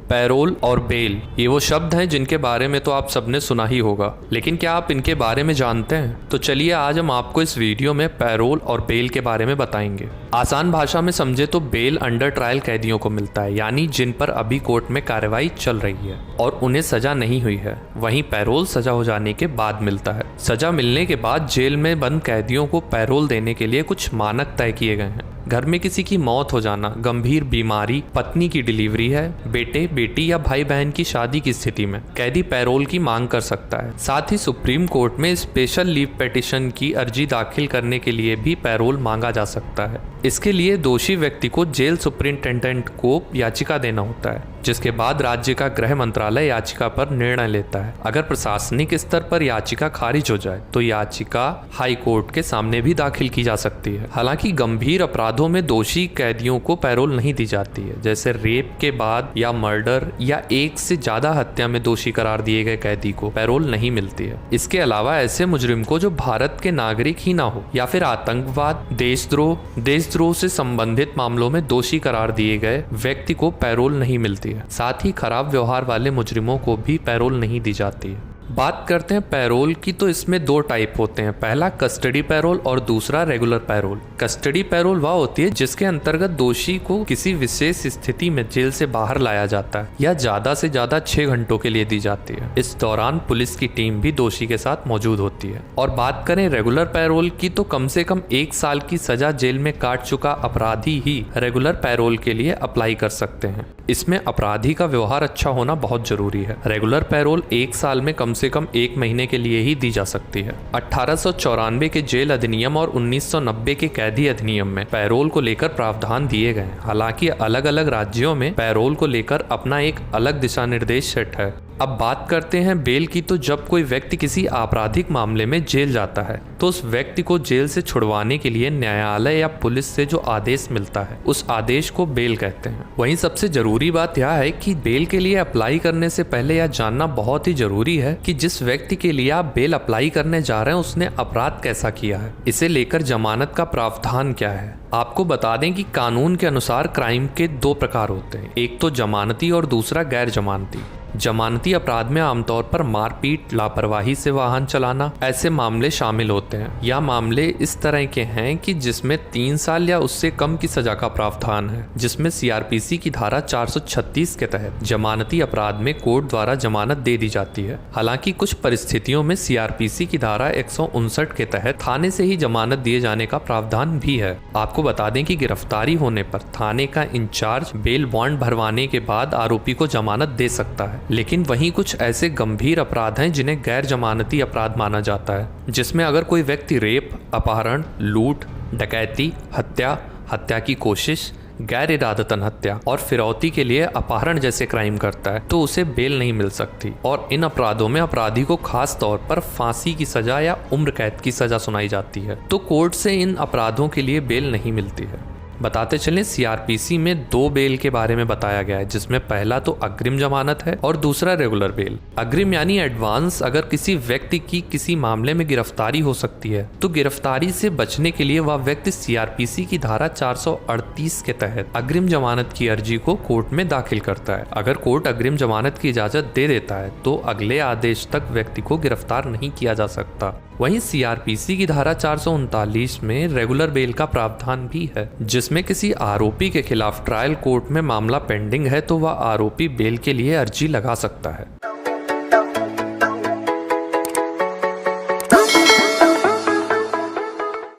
Payroll और bell ये वो शब्द हैं जिनके बारे में तो आप सबने सुना ही होगा, लेकिन क्या आप इनके बारे में जानते हैं? तो चलिए आज हम आपको इस वीडियो में पैरोल और बेल के बारे में बताएंगे। आसान भाषा में समझे तो बेल अंडर ट्रायल कैदियों को मिलता है, यानी जिन पर अभी कोर्ट में कार्रवाई चल रही है और उन्हें सजा नहीं हुई है। वहीं पैरोल सजा हो जाने के बाद मिलता है। सजा मिलने के बाद जेल में बंद कैदियों को पैरोल देने के लिए कुछ मानक तय किए गए हैं। घर में किसी की मौत हो जाना, गंभीर बीमारी, पत्नी की डिलीवरी है, बेटे बेटी या भाई बहन की शादी की स्थिति में कैदी पैरोल की मांग कर सकता है। साथ ही सुप्रीम कोर्ट में स्पेशल लीव पिटीशन की अर्जी दाखिल करने के लिए भी पैरोल मांगा जा सकता है। इसके लिए दोषी व्यक्ति को जेल सुपरिंटेंडेंट को याचिका देना होता है, जिसके बाद राज्य का गृह मंत्रालय याचिका पर निर्णय लेता है। अगर प्रशासनिक स्तर पर याचिका खारिज हो जाए तो याचिका हाई कोर्ट के सामने भी दाखिल की जा सकती है। हालांकि गंभीर अपराधों में दोषी कैदियों को पैरोल नहीं दी जाती है, जैसे रेप के बाद या मर्डर या एक से ज्यादा हत्या में दोषी करार दिए गए कैदी को पैरोल नहीं मिलती है। इसके अलावा ऐसे मुजरिम को जो भारत के नागरिक ही ना हो या फिर आतंकवाद, देशद्रोह से संबंधित मामलों में दोषी करार दिए गए व्यक्ति को पैरोल नहीं मिलती है। साथ ही खराब व्यवहार वाले मुजरिमों को भी पैरोल नहीं दी जाती है। बात करते हैं पैरोल की, तो इसमें दो टाइप होते हैं। पहला कस्टडी पैरोल और दूसरा रेगुलर पैरोल। कस्टडी पैरोल वह होती है जिसके अंतर्गत दोषी को किसी विशेष स्थिति में जेल से बाहर लाया जाता है या ज्यादा से ज्यादा 6 घंटों के लिए दी जाती है। इस दौरान पुलिस की टीम भी दोषी के साथ मौजूद होती है। और बात करें रेगुलर पैरोल की, तो कम से कम 1 साल की सजा जेल में काट चुका अपराधी ही रेगुलर पैरोल के लिए अप्लाई कर सकते हैं। इसमें अपराधी का व्यवहार अच्छा होना बहुत जरूरी है। रेगुलर पैरोल 1 साल में कम से कम 1 महीने के लिए ही दी जा सकती है। 1894 के जेल अधिनियम और 1990 के कैदी अधिनियम में पैरोल को लेकर प्रावधान दिए गए हैं। हालांकि अलग अलग राज्यों में पैरोल को लेकर अपना एक अलग दिशा निर्देश सेट है। अब बात करते हैं बेल की, तो जब कोई व्यक्ति किसी आपराधिक मामले में जेल जाता है तो उस व्यक्ति को जेल से छुड़वाने के लिए न्यायालय या पुलिस से जो आदेश मिलता है उस आदेश को बेल कहते हैं। वहीं सबसे जरूरी बात यह है कि बेल के लिए अप्लाई करने से पहले यह जानना बहुत ही जरूरी है कि जिस व्यक्ति के लिए आप बेल अप्लाई करने जा रहे हैं उसने अपराध कैसा किया है। इसे लेकर जमानत का प्रावधान क्या है। आपको बता दें कि कानून के अनुसार क्राइम के 2 प्रकार होते हैं, एक तो जमानती और दूसरा गैर जमानती। जमानती अपराध में आमतौर पर मारपीट, लापरवाही से वाहन चलाना ऐसे मामले शामिल होते हैं। यह मामले इस तरह के हैं कि जिसमें 3 साल या उससे कम की सजा का प्रावधान है, जिसमें सीआरपीसी की धारा 436 के तहत जमानती अपराध में कोर्ट द्वारा जमानत दे दी जाती है। हालांकि कुछ परिस्थितियों में सीआरपीसी की धारा 159 के तहत थाने से ही जमानत दिए जाने का प्रावधान भी है। आपको बता दें कि गिरफ्तारी होने पर थाने का इंचार्ज बेल बॉन्ड भरवाने के बाद आरोपी को जमानत दे सकता है। लेकिन वहीं कुछ ऐसे गंभीर अपराध हैं जिन्हें गैर जमानती अपराध माना जाता है, जिसमें अगर कोई व्यक्ति रेप, अपहरण, लूट, डकैती, हत्या की कोशिश, गैर इरादतन हत्या और फिरौती के लिए अपहरण जैसे क्राइम करता है तो उसे बेल नहीं मिल सकती। और इन अपराधों में अपराधी को खास तौर पर फांसी की सजा या उम्र कैद की सजा सुनाई जाती है, तो कोर्ट से इन अपराधों के लिए बेल नहीं मिलती है। बताते चलें, सीआरपीसी में 2 बेल के बारे में बताया गया है, जिसमें पहला तो अग्रिम जमानत है और दूसरा रेगुलर बेल। अग्रिम यानी एडवांस। अगर किसी व्यक्ति की किसी मामले में गिरफ्तारी हो सकती है तो गिरफ्तारी से बचने के लिए वह व्यक्ति सीआरपीसी की धारा 438 के तहत अग्रिम जमानत की अर्जी को कोर्ट में दाखिल करता है। अगर कोर्ट अग्रिम जमानत की इजाजत दे देता है तो अगले आदेश तक व्यक्ति को गिरफ्तार नहीं किया जा सकता। वहीं सीआरपीसी की धारा 439 में रेगुलर बेल का प्रावधान भी है, जिसमें किसी आरोपी के खिलाफ ट्रायल कोर्ट में मामला पेंडिंग है तो वह आरोपी बेल के लिए अर्जी लगा सकता है।